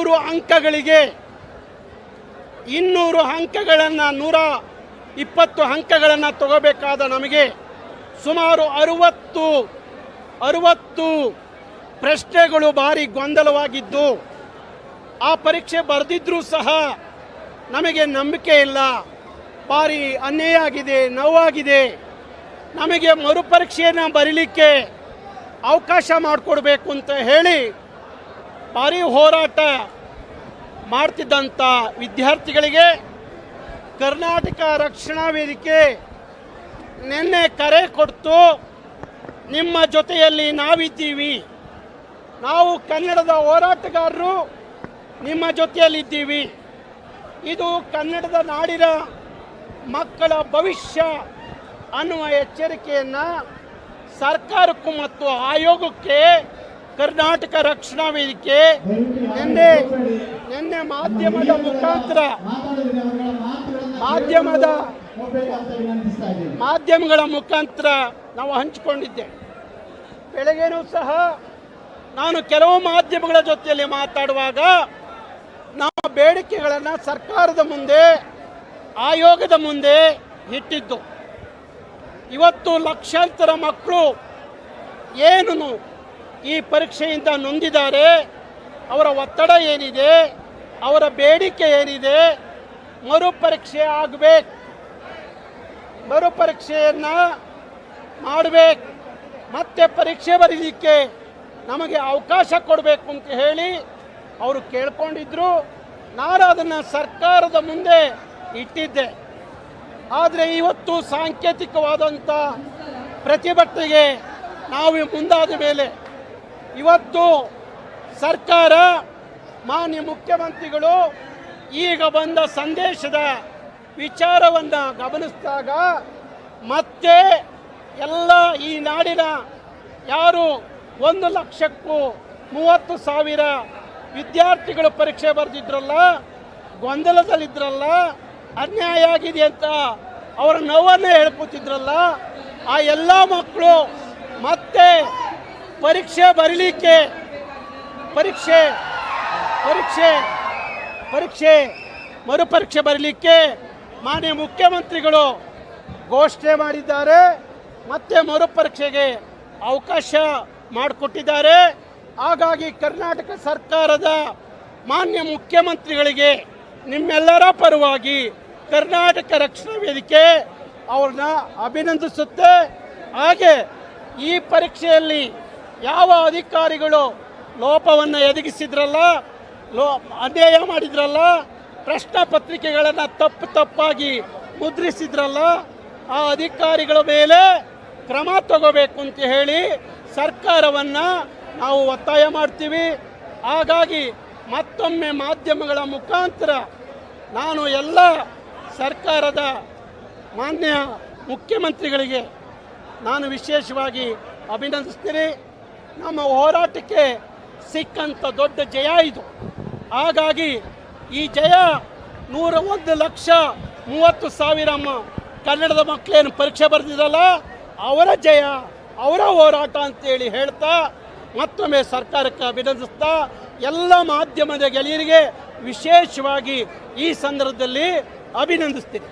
200 ಅಂಕಗಳಿಗೆ 200 ಅಂಕಗಳನ್ನು 120 ಅಂಕಗಳನ್ನು ತಗೋಬೇಕಾದ ನಮಗೆ ಸುಮಾರು 60 ಪ್ರಶ್ನೆಗಳು ಭಾರಿ ಗೊಂದಲವಾಗಿದ್ದು ಆ ಪರೀಕ್ಷೆ ಬರೆದಿದ್ರೂ ಸಹ ನಮಗೆ ನಂಬಿಕೆ ಇಲ್ಲ, ಭಾರಿ ಅನ್ಯಾಯ ಆಗಿದೆ, ನೋವಾಗಿದೆ, ನಮಗೆ ಮರುಪರೀಕ್ಷೆಯನ್ನು ಬರೀಲಿಕ್ಕೆ ಅವಕಾಶ ಮಾಡಿಕೊಡ್ಬೇಕು ಅಂತ ಹೇಳಿ ಭಾರಿ ಹೋರಾಟ ಮಾಡ್ತಿದ್ದಂಥ ವಿದ್ಯಾರ್ಥಿಗಳಿಗೆ ಕರ್ನಾಟಕ ರಕ್ಷಣಾ ವೇದಿಕೆ ನಿನ್ನೆ ಕರೆ ಕೊಟ್ಟು ನಿಮ್ಮ ಜೊತೆಯಲ್ಲಿ ನಾವಿದ್ದೀವಿ, ನಾವು ಕನ್ನಡದ ಹೋರಾಟಗಾರರು ನಿಮ್ಮ ಜೊತೆಯಲ್ಲಿದ್ದೀವಿ, ಇದು ಕನ್ನಡದ ನಾಡಿನ ಮಕ್ಕಳ ಭವಿಷ್ಯ ಅನ್ನುವ ಎಚ್ಚರಿಕೆಯನ್ನು ಸರ್ಕಾರಕ್ಕೂ ಮತ್ತು ಆಯೋಗಕ್ಕೆ ಕರ್ನಾಟಕ ರಕ್ಷಣಾ ವೇದಿಕೆ ನಿನ್ನೆ ಮಾಧ್ಯಮದ ಮುಖಾಂತರ ಮಾಧ್ಯಮಗಳ ಮುಖಾಂತರ ನಾವು ಹಂಚಿಕೊಂಡಿದ್ದೆ. ಬೆಳಗ್ಗೆನೂ ಸಹ ನಾನು ಕೆಲವು ಮಾಧ್ಯಮಗಳ ಜೊತೆಯಲ್ಲಿ ಮಾತಾಡುವಾಗ ನಮ್ಮ ಬೇಡಿಕೆಗಳನ್ನು ಸರ್ಕಾರದ ಮುಂದೆ ಆಯೋಗದ ಮುಂದೆ ಇಟ್ಟಿದ್ದು. ಇವತ್ತು ಲಕ್ಷಾಂತರ ಮಕ್ಕಳು ಏನು ಈ ಪರೀಕ್ಷೆಯಿಂದ ನೊಂದಿದ್ದಾರೆ, ಅವರ ಒತ್ತಡ ಏನಿದೆ, ಅವರ ಬೇಡಿಕೆ ಏನಿದೆ, ಮರುಪರೀಕ್ಷೆ ಆಗಬೇಕು, ಮರುಪರೀಕ್ಷೆಯನ್ನು ಮಾಡಬೇಕು, ಮತ್ತೆ ಪರೀಕ್ಷೆ ಬರೀಲಿಕ್ಕೆ ನಮಗೆ ಅವಕಾಶ ಕೊಡಬೇಕು ಅಂತ ಹೇಳಿ ಅವರು ಕೇಳ್ಕೊಂಡಿದ್ರು. ನಾನು ಅದನ್ನು ಸರ್ಕಾರದ ಮುಂದೆ ಇಟ್ಟಿದ್ದೆ. ಆದರೆ ಇವತ್ತು ಸಾಂಕೇತಿಕವಾದಂಥ ಪ್ರತಿಭಟನೆಗೆ ನಾವು ಮುಂದಾದ ಮೇಲೆ ಇವತ್ತು ಸರ್ಕಾರ ಮಾನ್ಯ ಮುಖ್ಯಮಂತ್ರಿಗಳು ಈಗ ಬಂದ ಸಂದೇಶದ ವಿಚಾರವನ್ನು ಗಮನಿಸಿದಾಗ ಮತ್ತೆ ಎಲ್ಲ ಈ ನಾಡಿನ ಯಾರು 1,30,000 ವಿದ್ಯಾರ್ಥಿಗಳು ಪರೀಕ್ಷೆ ಬರೆದಿದ್ರಲ್ಲ, ಗೊಂದಲದಲ್ಲಿದ್ದರಲ್ಲ, ಅನ್ಯಾಯ ಆಗಿದೆ ಅಂತ ಅವರ ನೋವನ್ನು ಹೇಳ್ಕೊತಿದ್ರಲ್ಲ, ಆ ಎಲ್ಲ ಮಕ್ಕಳು ಮತ್ತೆ ಪರೀಕ್ಷೆ ಬರೀಲಿಕ್ಕೆ ಮರುಪರೀಕ್ಷೆ ಬರೀಲಿಕ್ಕೆ ಮಾನ್ಯ ಮುಖ್ಯಮಂತ್ರಿಗಳು ಘೋಷಣೆ ಮಾಡಿದ್ದಾರೆ. ಮತ್ತೆ ಮರುಪರೀಕ್ಷೆಗೆ ಅವಕಾಶ ಮಾಡಿಕೊಟ್ಟಿದ್ದಾರೆ. ಹಾಗಾಗಿ ಕರ್ನಾಟಕ ಸರ್ಕಾರದ ಮಾನ್ಯ ಮುಖ್ಯಮಂತ್ರಿಗಳಿಗೆ ನಿಮ್ಮೆಲ್ಲರ ಪರವಾಗಿ ಕರ್ನಾಟಕ ರಕ್ಷಣಾ ವೇದಿಕೆ ಅವ್ರನ್ನ ಅಭಿನಂದಿಸುತ್ತೆ. ಹಾಗೆ ಈ ಪರೀಕ್ಷೆಯಲ್ಲಿ ಯಾವ ಅಧಿಕಾರಿಗಳು ಲೋಪವನ್ನು ಎದುರಿಸಿದ್ರಲ್ಲ, ಅನ್ಯಾಯ ಮಾಡಿದ್ರಲ್ಲ, ಪ್ರಶ್ನೆ ಪತ್ರಿಕೆಗಳನ್ನು ತಪ್ಪಾಗಿ ಮುದ್ರಿಸಿದ್ರಲ್ಲ, ಆ ಅಧಿಕಾರಿಗಳ ಮೇಲೆ ಕ್ರಮ ತಗೋಬೇಕು ಅಂತ ಹೇಳಿ ಸರ್ಕಾರವನ್ನು ನಾವು ಒತ್ತಾಯ ಮಾಡ್ತೀವಿ. ಹಾಗಾಗಿ ಮತ್ತೊಮ್ಮೆ ಮಾಧ್ಯಮಗಳ ಮುಖಾಂತರ ನಾನು ಎಲ್ಲ ಸರ್ಕಾರದ ಮಾನ್ಯ ಮುಖ್ಯಮಂತ್ರಿಗಳಿಗೆ ನಾನು ವಿಶೇಷವಾಗಿ ಅಭಿನಂದಿಸ್ತೀನಿ. ನಮ್ಮ ಹೋರಾಟಕ್ಕೆ ಸಿಕ್ಕಂಥ ದೊಡ್ಡ ಜಯ ಇದು. ಹಾಗಾಗಿ ಈ ಜಯ 101,30,000 ಕನ್ನಡದ ಮಕ್ಕಳೇನು ಪರೀಕ್ಷೆ ಬರೆದಿದ್ದಲ್ಲ, ಅವರ ಜಯ, ಅವರ ಹೋರಾಟ ಅಂತೇಳಿ ಹೇಳ್ತಾ ಮತ್ತೊಮ್ಮೆ ಸರ್ಕಾರಕ್ಕೆ ಅಭಿನಂದಿಸ್ತಾ ಎಲ್ಲ ಮಾಧ್ಯಮದ ಗೆಳೆಯರಿಗೆ ವಿಶೇಷವಾಗಿ ಈ ಸಂದರ್ಭದಲ್ಲಿ ಅಭಿನಂದಿಸ್ತೀನಿ.